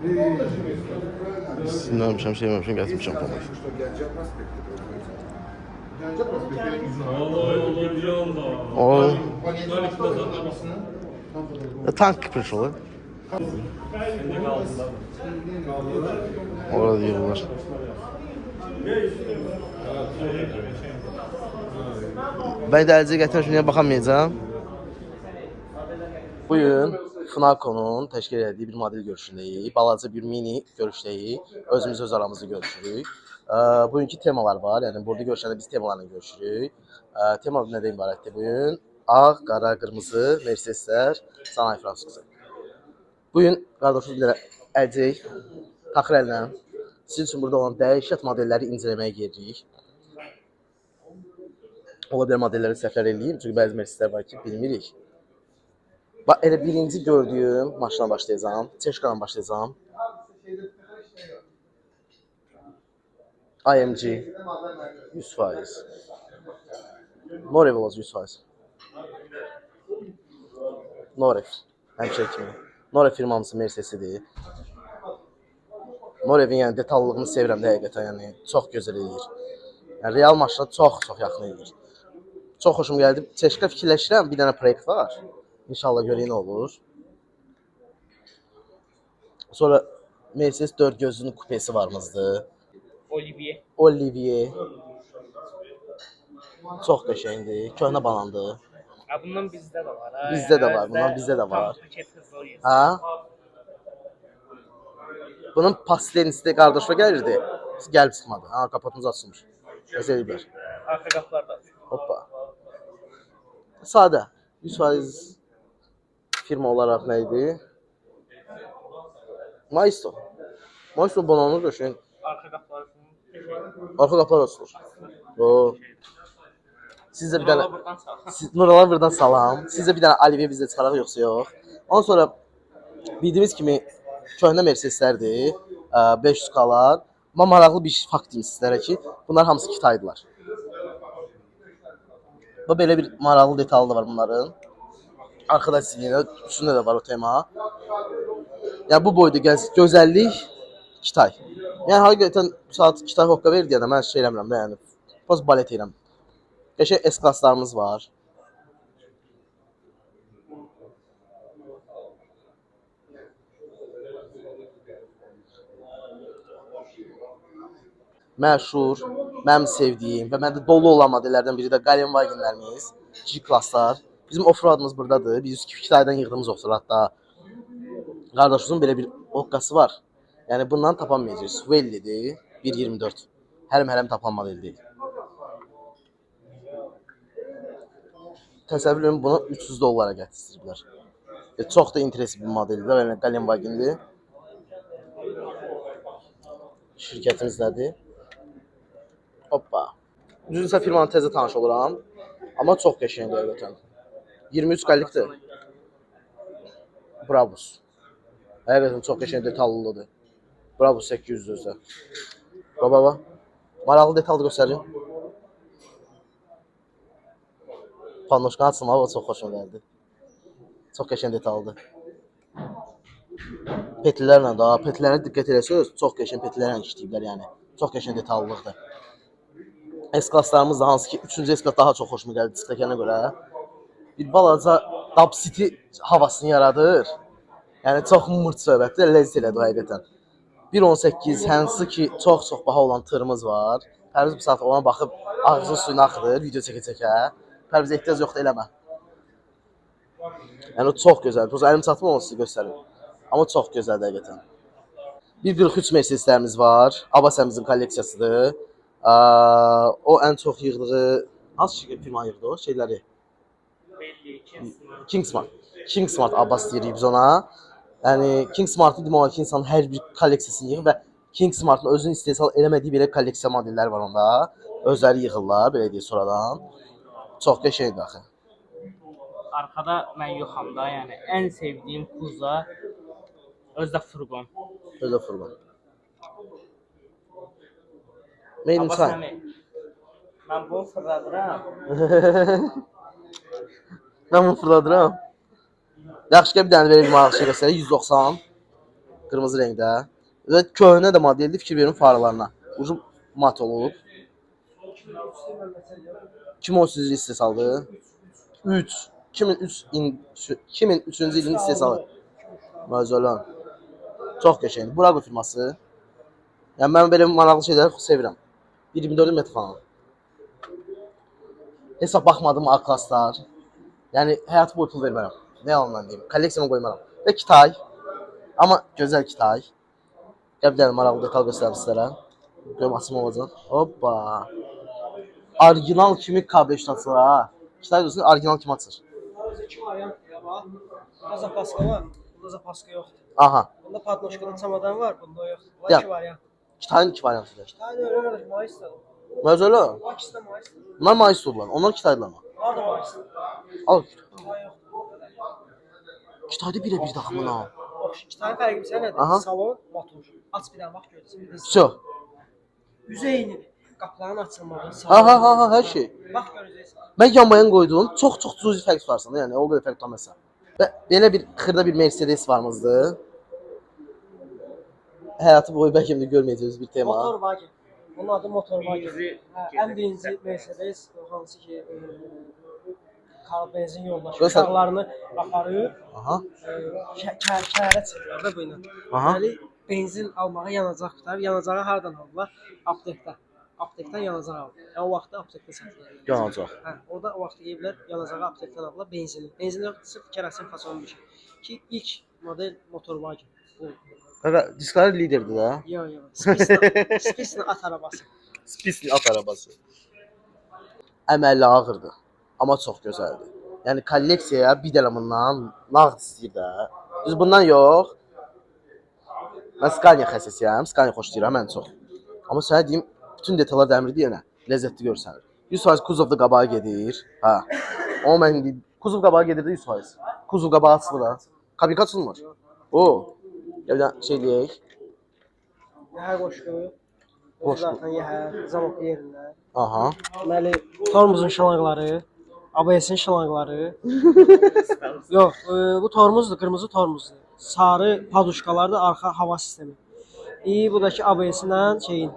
Sinirlenmişəm, sevməmişəm, gətirmişəm pomay. O tank prişovu. Orada yığılır. Ben dərəcə gətirmişəm, niyə baxamayacağım. Bugün Fnacon'un təşkil etdiyi bir model görüşündəyik. Balaca bir mini görüşdəyik. Özümüz öz aramızda görüşürük. Bugünkü temalar var. Yəni burada görüşəndə biz temalarla görüşürük. Tema nədən ibarətdir bugün? Ağ, qara, qırmızı, Mercedeslər, sanayi Fransuzu. Bugün qardaşımız bir əcək, taxır əllə. Sizin üçün burada olan dəhşət modelləri incələməyə gedirik. Ola bilər modelləri səhvlər eləyim, çünki bəzi Mercedeslər var ki, bilmirik. Bax, elə birinci gördüyüm maşına başlayacağım, Çeşkadan başlayacağım. IMG 100%. Norev olacaq 100%. Norev, həmşə kimi. Norev firmamızın Mercedesidir. Norevin yəni detallılığını sevirəm də həqiqətən, yəni çox gözəl eləyir. Yəni real maşına çox yaxın eləyir. Çox xoşum gəldi. Çeşka fikirləşirəm, bir dənə proyekt var. İnşallah görək nə olur. Sonra Mercedes 4 gözlünün kupesi varmızdı. Olivier. Çox qəşəngdir, köhnə banandır. Bundan bizdə də var. Bizdə də var, bundan bizdə də var. Ha? Bunun pastelisi də qardaşıma gəlirdi. Gəlib çıxmadı. Ha, kapotumuzu açılmış. Nəsə eləyiblər. Arxa qapılarda. Hoppa. Sadə. 100% firma olaraq nə idi? Maisto. Maisto bananı döşən. Arxa qapıları. Arxa qapılar açılır. O. Sizə bir dənə Nuralar buradan salam. Sizə bir dənə Olivier bizdə çıxaraq yoxsa yox. Ondan sonra bildiyimiz kimi köhnə Mercedeslərdir. 500K'lar. Amma maraqlı bir fakt deyim sizlərə ki, bunlar hamısı Kitaydılar. Bu belə bir maraqlı detalı da var bunların. Arxada silinə, üstündə də var o tema. Yəni bu boyda gözəllik Kitay. Yəni həqiqətən saat Kitay hoqqa verir deyəndə mən şey eləmirəm də, yəni poz balet edirəm. Qəşəng S-klasslarımız var. Məşhur, mənim sevdiyim və məndə dolu olan modellərdən biri də Galenwagenlərimiz, G-klasslar. Bizim offroadımız buradadır. Biz 2 aydan yığdığımız offroad hatta. Qardaşımızın belə bir hoqqası var. Yəni bundan tapanmayacağıq. Swellidir, 1.24. Hələm tapan model deyil. Təsəvvür edin bunu $300 gətiriblər. Çox da interesli bir modeldir. Yəni Galenwagendir. Şirkətimizdədir. Hoppa. Düzünsə firmanın təzə tanış oluram. Amma çox qəşəngdir həqiqətən. 23 qallikdir. Brabus. Həqiqətən çox qəşəng detallılıdır. Brabus 800 özdə. Baba. Maraqlı detallı göstərin. Panoşkanı açılmağı o çox xoşuma gəldi. Çox qəşəng detallıdır. Petlilərlə də, petlilərə diqqət eləsəz, çox qəşəng petlilərlə işləyiblər yəni. Çox qəşəng detallılıqdır. S-klasslarımız da hansı ki 3-cü S-klass daha çox xoşuma gəldi çıxdakana görə. Bir balaca Dub City havasını yaradır. Yəni çox mırt söhbətdir, ləzzət elədi o həqiqətən. 1.18 hansı ki çox baha olan tırımız var. Pərviz bu saat ona baxıb ağzının suyunu axıdır, video çəkə-çəkə. Pərvizə ehtiyac yoxdur, eləmə. Yəni o çox gözəldir. O əlim çatmır onu sizə göstərim. Amma çox gözəldir həqiqətən. 1.43 Mercedeslərimiz var. Abasemizin kolleksiyasıdır. O ən çox yığdığı hansı firma yığdı o şeyləri? Kingsmart. Kingsmart Abbas deyirik biz ona. Yəni Kingsmart'ı demək olar ki, insanın hər bir kolleksiyasını yığır və Kingsmart'ın özünün istehsal eləmədiyi belə kolleksiya modellər var onda. Özləri yığırlar, belə deyək sonradan. Çox qəşəngdir axı. Arxada mən yoxam da, yəni ən sevdiyim kuza özdə furqon. Özdə furqon. Made in China. Mən bunu fırladıram. Mən bunu fırladıram. Yaxşı ki bir dənə verək maraqlı şey göstərək. 190. Qırmızı rəngdə. Və köhnə də modeldir, fikir verin farlarına. Ucu mat olub. 2013-cü istehsaldır. 2003-cü ilin istehsalı. Mazolan. Çox qəşəngdir. Burago firması. Yəni mən belə maraqlı şeyləri sevirəm. 24 metr falan. Hesab baxmadım A-klasslar. Yəni həyat boyu pul vermərəm. Nə yalandan deyim. Kolleksiyama qoymaram. Və Kitay. Amma gözəl Kitay. Gəl bir dənə maraqlı detal göstərim sizlərə. Görüm açım olacaq. Hoppa. Orijinal kimi KB3 açılır ha. Kitay dostlar orijinal kimi açılır. İki variant var. Bunda zapaska var. Bunda zapaska yoxdur. Aha. Bunda padnoşkada çamadan var. Bunda yoxdur. Bu Ya. iki variant. Kitayın iki variantıdır. Kitay da öyle Mayıs'ta. Məzələ. Bu ikisi de Mayıs'ta. Bunlar Mayıs oldular. Onlar Kitaydılar mı? Var da Mayıs'ta. Al. Kitay yoxdur. Kitayda birə-bir daxmın ha. Bak şu Kitayın fərqi bilsən Aha. nədir? Salon, motor. Aç bir dənə bax görürsən. Всё. Üzə eynidir. Qapıların açılmağı, Ha, hər şey. Bax görəcəksən. Mən yanbayan qoydum. Çox cüzi fərq varsa, yəni o qədər fərq tutmasa. Və belə bir xırda bir Mercedes varmızdı. Həyatı boyu bəlkə də görməyəcəyimiz bir tema. Motor wagen. Bunun adı motor wagen. Birinci Ən birinci Mercedes, hansı ki kar benzin yoldaşı Göstər. uşaqlarını aparır. Aha. Kərə çıxırlar da bu ilə. Aha. Deməli, benzin almağa yanacaq tutar. Yanacağı hardan alırlar? Aptekdən. Aptekdən yanacaq alır. Yəni o vaxtda aptekdə satılır. Yanacaq. Hə, orada o vaxt yeyiblər, yanacağı aptekdən alırlar benzini. Benzin yox, sırf kerosin fason bir şey. Ki ilk model motor wagen. Bu. Qaqa, Discovery liderdir də. Yo. Spislə at arabası. Spisli at arabası. Əməlli ağırdır. Amma çox gözəldir. Yəni kolleksiyaya bir dənə bundan nağd istəyir də. Düz bundan yox. Mən Scania xəssəsiyəm. Scania xoşlayıram ən çox. Amma sənə deyim, bütün detallar dəmirdir yenə. Ləzzətli görsənir. 100% kuzovda qabağa gedir. Ha. Amma mən indi kuzov qabağa gedir də 100%. Kuzov qabağı açılır ha. Kabin açılmır. O. Ya bir dənə şey deyək. Yəhər qoşqu. Qoşqu. Zaten yəhər, zamok yerində. Aha. Deməli, tormozun şlanqları, ABS-in şlanqları. Yox, bu tormozdur, qırmızı tormozdur. Sarı paduşkalar da arxa hava sistemi. Buradakı ABS-lə şeyin,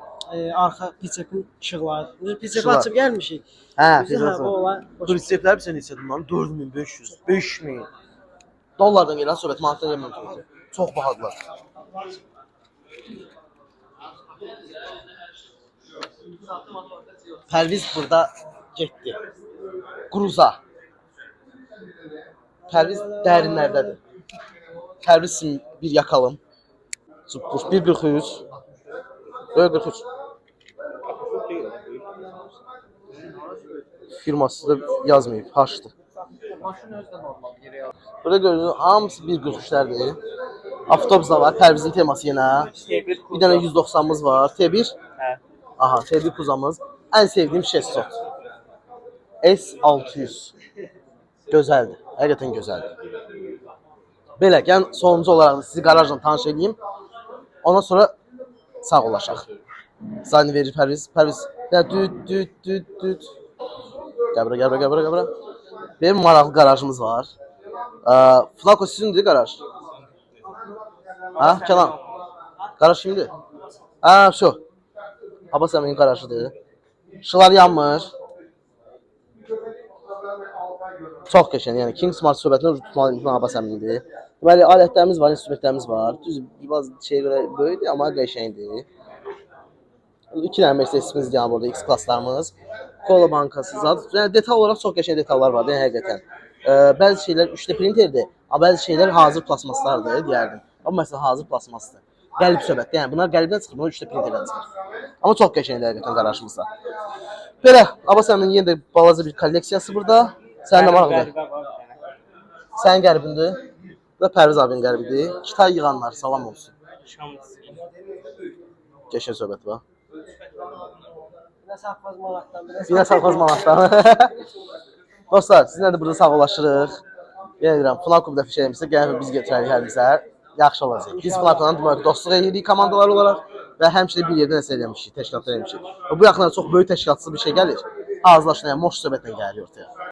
arxa pitsepin işıqları. Biz pitsepi İşıqlar. açıb gəlmişik. Hə, Bizə hə, bu olar. Turistiklər bir sənə neçədir lan? 4500, 5000. Dollardan gələn söhbət manatdan gəlmir. Çox bahadılar. Pərviz burada getdi. Quruza. Pərviz dərinlərdədir. Pərviz kimi bir yakalım. Zıppuş 1.43. Böyle 43. Firması da yazmayıb, haşdır. Maşın özü də normal yerə yazır. Burada görürsünüz, hamısı 1.43'lərdir. Avtobus da var, Pərvizin teması yenə. Bir dənə 190'mız var. T1. Hə. Aha, T1 kuzamız. Ən sevdiyim Chevrolet. S600. Gözəldir. Həqiqətən gözəldir. Belə, gəlin sonuncu olaraq sizi qarajla tanış edeyim. Ondan sonra sağollaşaq. Zani verir Pərviz. Pərviz. Düt. Gəl bura. Benim maraqlı qarajımız var. Flako sizindir qaraj. Ha, Kenan. Qaraj kimdir? Ha, şu. Abbas əminin qarajıdır. Işıqlar yanmır. Çox qəşəng, yəni King Smart söhbətini tutmalı imkan Abbas əminindir. Deməli, alətlərimiz var, instrumentlərimiz var. Düz biraz şeyə görə böyükdür, amma qəşəngdir. 2 dənə Mercedesimiz yəni burada X klasslarımız. Kola bankası zat. Yəni detal olaraq çox qəşəng detallar var, yəni həqiqətən. Bəzi şeylər 3D printerdir, amma bəzi şeylər hazır plasmaslardır deyərdim. Amma məsələn hazır plasmasdır. Qəlib söhbətdir. Yəni bunlar qəlibdən çıxır, bunlar 3D printerdən çıxır. Amma çox qəşəngdir həqiqətən qarajımızda. Belə, Abbas əminin yenə də balaca bir kolleksiyası burada. Sənin də maraqlıdır. Sənin qəlbindir. Bu da Pərviz abinin qəlbidir. Kitay yığanlar, salam olsun. Qəşəng söhbət var. Binə Sarpaz Manatdan. Binə Sarpaz Manatdan. Dostlar, sizinlə də burada sağollaşırıq. Yenə deyirəm, Flakum da fişəyimizdə gəlin biz götürərik hərimizə. Yaxşı olacaq. Biz Flakumdan demək dostluq edirik komandalar olaraq və həmçinin bir yerdə nəsə eləmişik, təşkilat eləmişik. Bu yaxınlarda çox böyük təşkilatsız bir şey gəlir. Hazırlaşın, yəni moş söhbətlə gəlir ortaya.